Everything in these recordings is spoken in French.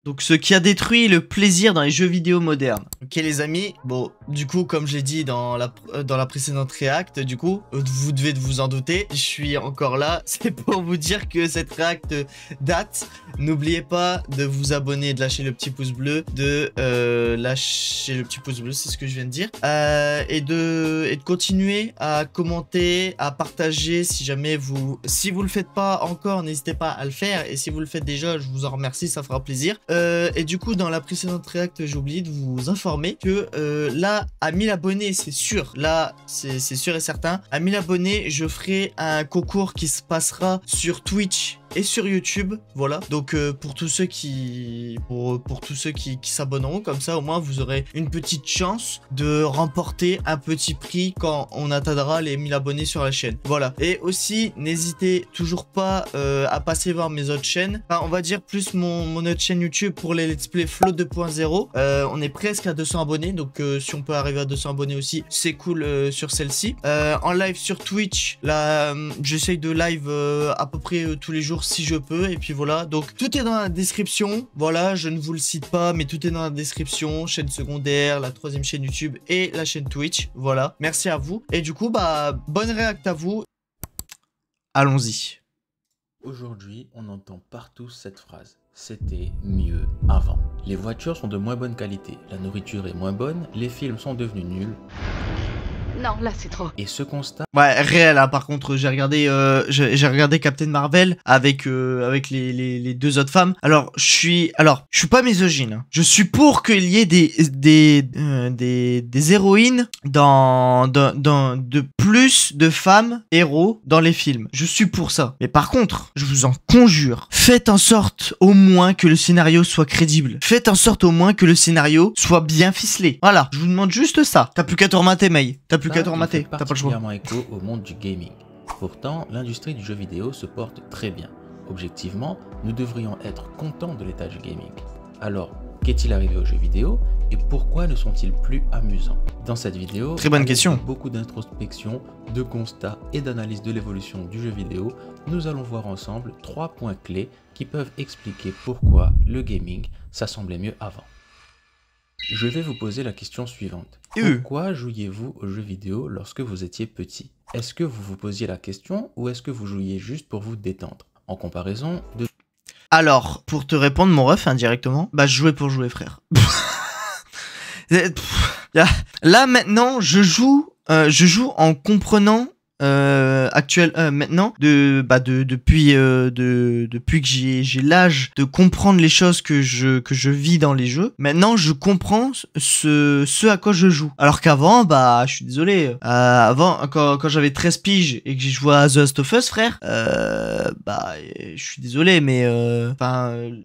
Donc ce qui a détruit le plaisir dans les jeux vidéo modernes. Ok les amis, bon du coup comme je l'ai dit dans la précédente react, du coup vous devez vous en douter, je suis encore là, c'est pour vous dire que cette react date. N'oubliez pas de vous abonner, de lâcher le petit pouce bleu, de lâcher le petit pouce bleu, c'est ce que je viens de dire, et de continuer à commenter, à partager si jamais si vous le faites pas encore, n'hésitez pas à le faire, et si vous le faites déjà, je vous en remercie, ça fera plaisir. Et du coup, dans la précédente react, j'ai oublié de vous informer que là, à 1000 abonnés, c'est sûr. Là, c'est sûr et certain. À 1000 abonnés, je ferai un concours qui se passera sur Twitch et sur YouTube, voilà. Donc pour tous ceux qui s'abonneront, comme ça au moins vous aurez une petite chance de remporter un petit prix quand on atteindra les 1000 abonnés sur la chaîne. Voilà. Et aussi n'hésitez toujours pas à passer voir mes autres chaînes. Enfin, on va dire plus mon autre chaîne YouTube pour les Let's Play Flow 2.0. On est presque à 200 abonnés, donc si on peut arriver à 200 abonnés aussi, c'est cool sur celle-ci. En live sur Twitch, là j'essaye de live à peu près tous les jours si je peux, et puis voilà. Donc tout est dans la description, voilà, je ne vous le cite pas mais tout est dans la description, chaîne secondaire, la 3e chaîne YouTube et la chaîne Twitch, voilà. Merci à vous, et du coup bah bonne réact à vous. Allons-y. Aujourd'hui on entend partout cette phrase: c'était mieux avant. Les voitures sont de moins bonne qualité, la nourriture est moins bonne, les films sont devenus nuls. Non, là c'est trop. Et ce constat... Ouais, réel, hein, par contre, j'ai regardé Captain Marvel avec les deux autres femmes. Alors, je suis pas misogyne, hein. Je suis pour qu'il y ait des héroïnes de plus de femmes héros dans les films. Je suis pour ça. Mais par contre, je vous en conjure, faites en sorte au moins que le scénario soit crédible. Faites en sorte au moins que le scénario soit bien ficelé. Voilà, je vous demande juste ça. T'as plus qu'à te remater, May. T'as plus qu'à te remater. T'as pas le choix. Particulièrement écho au monde du gaming. Pourtant, l'industrie du jeu vidéo se porte très bien. Objectivement, nous devrions être contents de l'état du gaming. Alors, qu'est-il arrivé aux jeux vidéo et pourquoi ne sont-ils plus amusants? Dans cette vidéo, très bonne question. Beaucoup d'introspection, de constats et d'analyse de l'évolution du jeu vidéo, nous allons voir ensemble 3 points clés qui peuvent expliquer pourquoi le gaming, ça semblait mieux avant. Je vais vous poser la question suivante. Pourquoi jouiez-vous aux jeux vidéo lorsque vous étiez petit? Est-ce que vous vous posiez la question ou est-ce que vous jouiez juste pour vous détendre? En comparaison de... Alors, pour te répondre mon ref indirectement, bah je jouais pour jouer, frère. Là maintenant, je joue en comprenant maintenant depuis que j'ai l'âge de comprendre les choses que je vis dans les jeux. Maintenant je comprends ce à quoi je joue, alors qu'avant bah je suis désolé, avant quand j'avais 13 piges et que j'ai joué à The Last of Us, frère, bah je suis désolé mais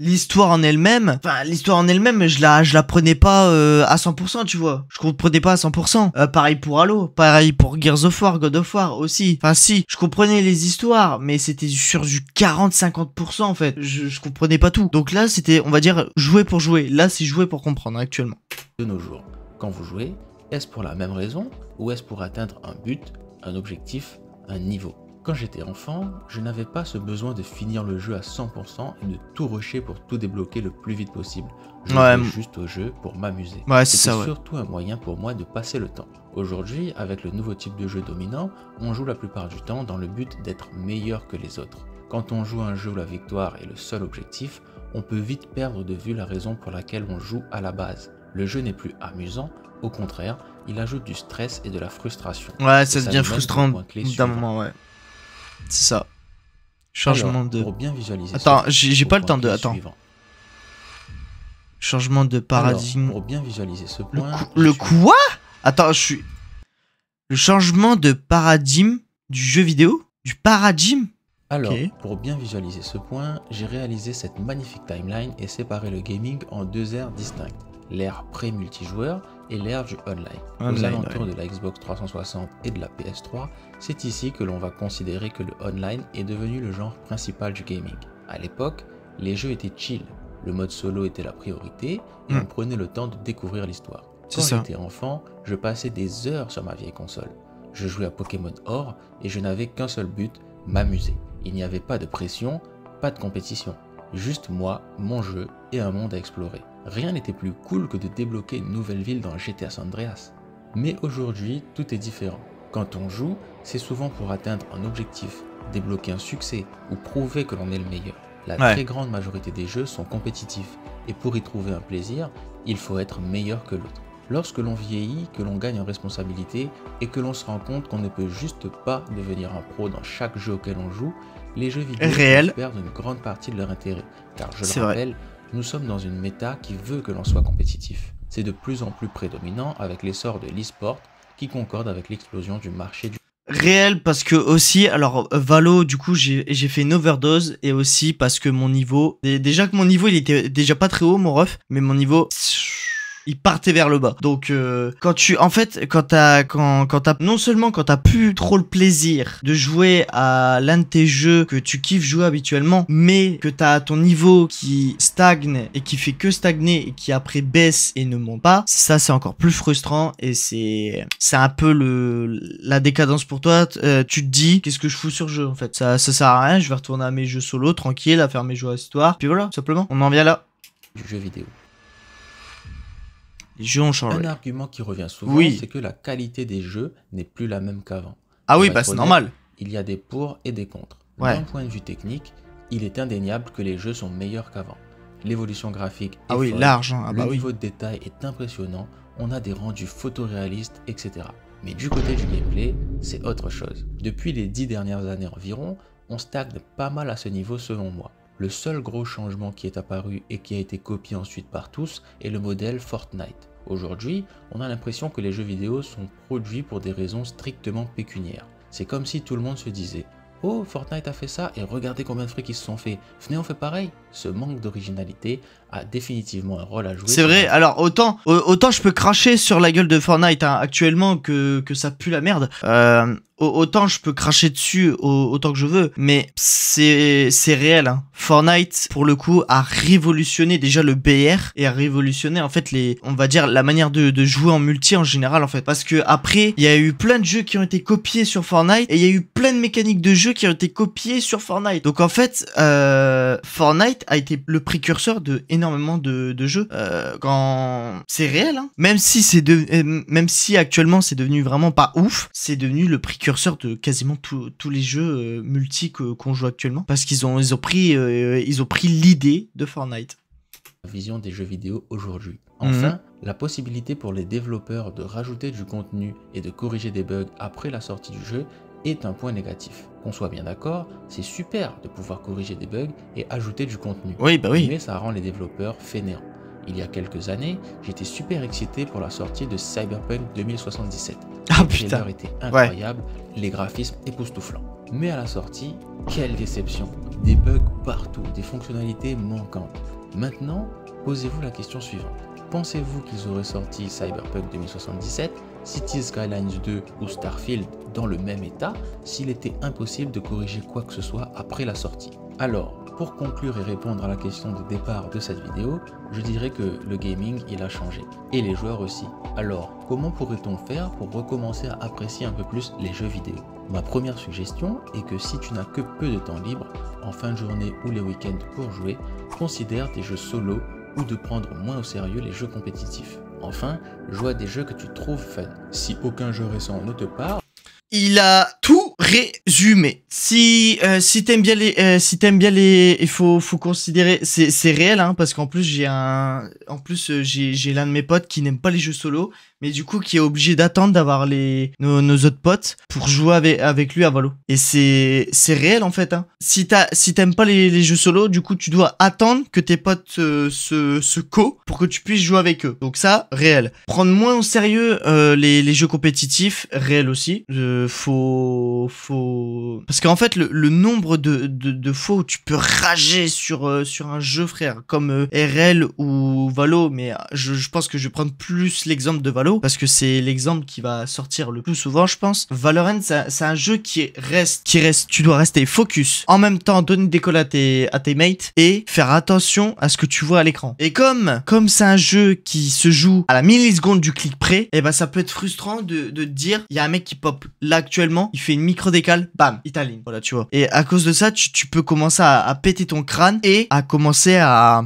l'histoire en elle-même je la prenais pas à 100%, tu vois, je comprenais pas à 100%. Pareil pour Halo, pareil pour Gears of War, God of War aussi. Enfin si, je comprenais les histoires, mais c'était sur du 40-50% en fait. Je comprenais pas tout. Donc là, c'était, on va dire, jouer pour jouer. Là, c'est jouer pour comprendre actuellement. De nos jours, quand vous jouez, est-ce pour la même raison ou est-ce pour atteindre un but, un objectif, un niveau? Quand j'étais enfant, je n'avais pas ce besoin de finir le jeu à 100% et de tout rusher pour tout débloquer le plus vite possible. Je jouais juste au jeu pour m'amuser. Ouais, c'est ça, ouais. Surtout un moyen pour moi de passer le temps. Aujourd'hui, avec le nouveau type de jeu dominant, on joue la plupart du temps dans le but d'être meilleur que les autres. Quand on joue un jeu où la victoire est le seul objectif, on peut vite perdre de vue la raison pour laquelle on joue à la base. Le jeu n'est plus amusant, au contraire, il ajoute du stress et de la frustration. Ouais, ça devient frustrant d'un moment, ouais. C'est ça. Changement. Alors, pour bien visualiser. Attends, j'ai pas le temps de... Attends. Changement de paradigme. Alors, pour bien visualiser ce point... Le quoi? Attends, le changement de paradigme du jeu vidéo? Du paradigme? Alors, pour bien visualiser ce point, j'ai réalisé cette magnifique timeline et séparé le gaming en 2 ères distinctes. L'ère pré-multijoueur et l'ère du online. Aux alentours de la Xbox 360 et de la PS3, c'est ici que l'on va considérer que le online est devenu le genre principal du gaming. À l'époque, les jeux étaient chill, le mode solo était la priorité et on prenait le temps de découvrir l'histoire. Quand j'étais enfant, je passais des heures sur ma vieille console. Je jouais à Pokémon Or et je n'avais qu'un seul but, m'amuser. Il n'y avait pas de pression, pas de compétition. Juste moi, mon jeu et un monde à explorer. Rien n'était plus cool que de débloquer une nouvelle ville dans GTA San Andreas. Mais aujourd'hui, tout est différent. Quand on joue, c'est souvent pour atteindre un objectif, débloquer un succès ou prouver que l'on est le meilleur. La très grande majorité des jeux sont compétitifs et pour y trouver un plaisir, il faut être meilleur que l'autre. Lorsque l'on vieillit, que l'on gagne en responsabilité et que l'on se rend compte qu'on ne peut juste pas devenir un pro dans chaque jeu auquel on joue, les jeux vidéo perdent une grande partie de leur intérêt. Car je le rappelle, nous sommes dans une méta qui veut que l'on soit compétitif. C'est de plus en plus prédominant avec l'essor de l'e-sport qui concorde avec l'explosion du marché du réel, parce que aussi, alors Valo, du coup j'ai fait une overdose, et aussi parce que mon niveau, déjà que mon niveau il était déjà pas très haut mon ref, mais mon niveau il partait vers le bas. Donc quand t'as non seulement quand t'as plus trop le plaisir de jouer à l'un de tes jeux que tu kiffes jouer habituellement, mais que t'as ton niveau qui stagne et qui fait que stagner et qui après baisse et ne monte pas, ça c'est encore plus frustrant, et c'est un peu la décadence pour toi. Tu te dis qu'est-ce que je fous sur le jeu en fait, ça sert à rien, je vais retourner à mes jeux solo tranquille, à faire mes jeux à histoire, puis voilà, tout simplement on en vient là. Du jeu vidéo. Les jeux ont changé. Un argument qui revient souvent, c'est que la qualité des jeux n'est plus la même qu'avant. Ah oui, bah c'est normal. Il y a des pour et des contre. D'un point de vue technique, il est indéniable que les jeux sont meilleurs qu'avant. L'évolution graphique est folle, large, le niveau de détail est impressionnant, on a des rendus photoréalistes, etc. Mais du côté du gameplay, c'est autre chose. Depuis les 10 dernières années environ, on stagne pas mal à ce niveau selon moi. Le seul gros changement qui est apparu et qui a été copié ensuite par tous est le modèle Fortnite. Aujourd'hui, on a l'impression que les jeux vidéo sont produits pour des raisons strictement pécuniaires. C'est comme si tout le monde se disait « Oh, Fortnite a fait ça et regardez combien de fric ils se sont fait. Venez, on fait pareil !» Ce manque d'originalité a définitivement un rôle à jouer. C'est vrai, alors autant je peux cracher sur la gueule de Fortnite actuellement que ça pue la merde. Autant je peux cracher dessus autant que je veux, mais c'est réel. Fortnite, pour le coup, a révolutionné déjà le BR et a révolutionné en fait on va dire la manière de jouer en multi en général en fait. Parce que après, il y a eu plein de jeux qui ont été copiés sur Fortnite et il y a eu plein de mécaniques de jeu qui ont été copiées sur Fortnite. Donc en fait, Fortnite a été le précurseur de énormément de jeux. Quand c'est réel, même si actuellement c'est devenu vraiment pas ouf, c'est devenu le précurseur de quasiment tous les jeux multi qu'on joue actuellement, parce qu'ils ont pris l'idée de Fortnite. La vision des jeux vidéo aujourd'hui. Enfin, la possibilité pour les développeurs de rajouter du contenu et de corriger des bugs après la sortie du jeu est un point négatif. Qu'on soit bien d'accord, c'est super de pouvoir corriger des bugs et ajouter du contenu. Oui, bah oui. Mais ça rend les développeurs fainéants. Il y a quelques années, j'étais super excité pour la sortie de Cyberpunk 2077. Ah putain. Le trailer était incroyable, les graphismes époustouflants. Mais à la sortie, quelle déception. Des bugs partout, des fonctionnalités manquantes. Maintenant, posez-vous la question suivante. Pensez-vous qu'ils auraient sorti Cyberpunk 2077, Cities Skylines 2 ou Starfield dans le même état s'il était impossible de corriger quoi que ce soit après la sortie? Alors, pour conclure et répondre à la question de départ de cette vidéo, je dirais que le gaming il a changé, et les joueurs aussi. Alors, comment pourrait-on faire pour recommencer à apprécier un peu plus les jeux vidéo? Ma première suggestion est que si tu n'as que peu de temps libre, en fin de journée ou les week-ends pour jouer, considère tes jeux solo ou de prendre moins au sérieux les jeux compétitifs. Enfin, joue à des jeux que tu trouves fun. Si aucun jeu récent ne te parle, il a tout résumé. Si t'aimes bien les, il faut considérer, c'est réel, parce qu'en plus j'ai l'un de mes potes qui n'aime pas les jeux solo, mais du coup qui est obligé d'attendre d'avoir nos autres potes pour jouer avec lui à Valo. Et c'est réel en fait. Si t'aimes pas les jeux solo, du coup tu dois attendre que tes potes se pour que tu puisses jouer avec eux. Donc ça, réel. Prendre moins au sérieux les jeux compétitifs, réel aussi. Parce qu'en fait le nombre de fois où tu peux rager sur un jeu, frère, comme RL ou Valo, mais je pense que je vais prendre plus l'exemple de Valo. vidéo, parce que c'est l'exemple qui va sortir le plus souvent, je pense. Valorant, c'est un jeu qui reste, tu dois rester focus. En même temps, donner des calls à tes mates et faire attention à ce que tu vois à l'écran. Et comme c'est un jeu qui se joue à la milliseconde du clic près, et ben ça peut être frustrant de te dire, il y a un mec qui pop là actuellement, il fait une micro décale, bam, il t'aligne. Voilà, tu vois. Et à cause de ça, tu peux commencer à péter ton crâne et à commencer à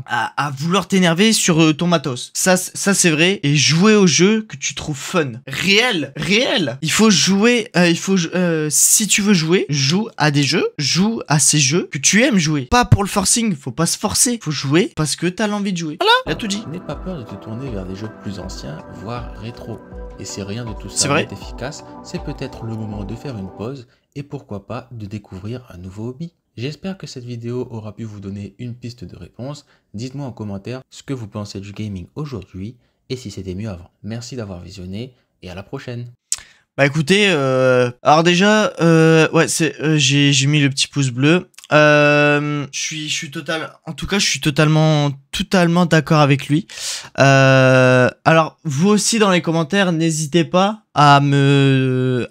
vouloir t'énerver sur ton matos. Ça c'est vrai. Et jouer au jeu que tu trouves fun. Réel. Il faut jouer, si tu veux jouer, joue à des jeux, joue à ces jeux que tu aimes jouer. Pas pour le forcing, faut pas se forcer. Faut jouer parce que t'as l'envie de jouer. Voilà, il a tout dit. N'aie pas peur de te tourner vers des jeux plus anciens, voire rétro. Et si rien de tout ça est efficace, c'est peut-être le moment de faire une pause et pourquoi pas de découvrir un nouveau hobby. J'espère que cette vidéo aura pu vous donner une piste de réponse. Dites-moi en commentaire ce que vous pensez du gaming aujourd'hui et si c'était mieux avant. Merci d'avoir visionné et à la prochaine. Bah écoutez, alors déjà, ouais, j'ai mis le petit pouce bleu. Je suis totalement d'accord avec lui. Alors vous aussi dans les commentaires, n'hésitez pas à me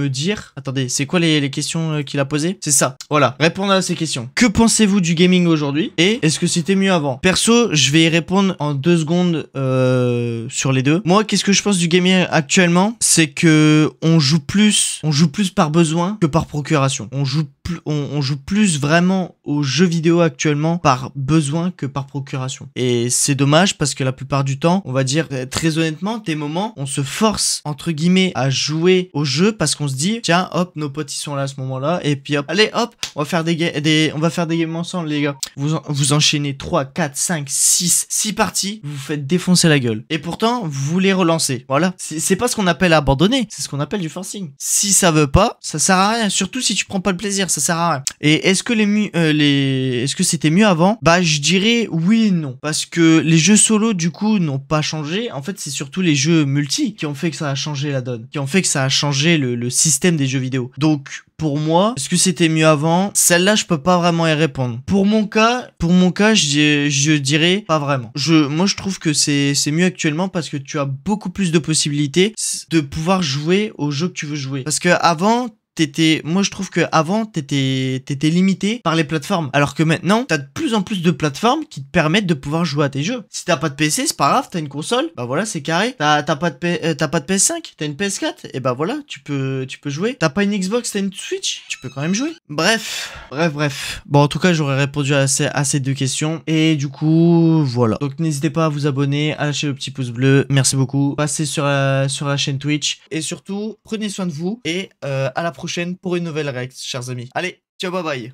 dire. Attendez, c'est quoi les questions qu'il a posées? C'est ça. Voilà, répondre à ces questions. Que pensez-vous du gaming aujourd'hui? Et est-ce que c'était mieux avant? Perso, je vais y répondre en 2 secondes sur les deux. Moi, qu'est-ce que je pense du gaming actuellement? C'est que on joue plus par besoin que par procuration. On joue plus vraiment aux jeux vidéo actuellement par besoin que par procuration. Et c'est dommage parce que la plupart du temps, on va dire très honnêtement, des moments, on se force entre guillemets à jouer au jeu parce qu'on se dit tiens hop, nos potes ils sont là à ce moment-là et puis hop, allez hop, on va faire des games ensemble les gars. Vous enchaînez 3, 4, 5, 6 parties, vous vous faites défoncer la gueule. Et pourtant, vous les relancez. Voilà, c'est pas ce qu'on appelle abandonner, c'est ce qu'on appelle du forcing. Si ça veut pas, ça sert à rien, surtout si tu prends pas le plaisir, ça sert à rien. Et est-ce que c'était mieux avant? Bah je dirais oui et non, parce que les jeux solo du coup n'ont pas changé. En fait, c'est surtout les jeux multi qui ont fait que ça a changé la donne, qui ont fait que ça a changé le système des jeux vidéo. Donc pour moi, est-ce que c'était mieux avant? Celle-là, je peux pas vraiment y répondre. Pour mon cas, je dirais pas vraiment. Moi, je trouve que c'est mieux actuellement parce que tu as beaucoup plus de possibilités de pouvoir jouer au jeu que tu veux jouer. Parce que avant, moi je trouve que avant t'étais limité par les plateformes, alors que maintenant t'as de plus en plus de plateformes qui te permettent de pouvoir jouer à tes jeux. Si t'as pas de PC, c'est pas grave, t'as une console, bah voilà, c'est carré. T'as pas de PS5, t'as une PS4, et bah voilà, tu peux jouer. T'as pas une Xbox, t'as une Switch, tu peux quand même jouer. Bref. Bon, en tout cas, j'aurais répondu à ces 2 questions, et du coup, voilà. Donc n'hésitez pas à vous abonner, à lâcher le petit pouce bleu. Merci beaucoup. Passez sur la chaîne Twitch, et surtout prenez soin de vous, et à la prochaine pour une nouvelle réaction, chers amis. Allez, ciao, bye bye.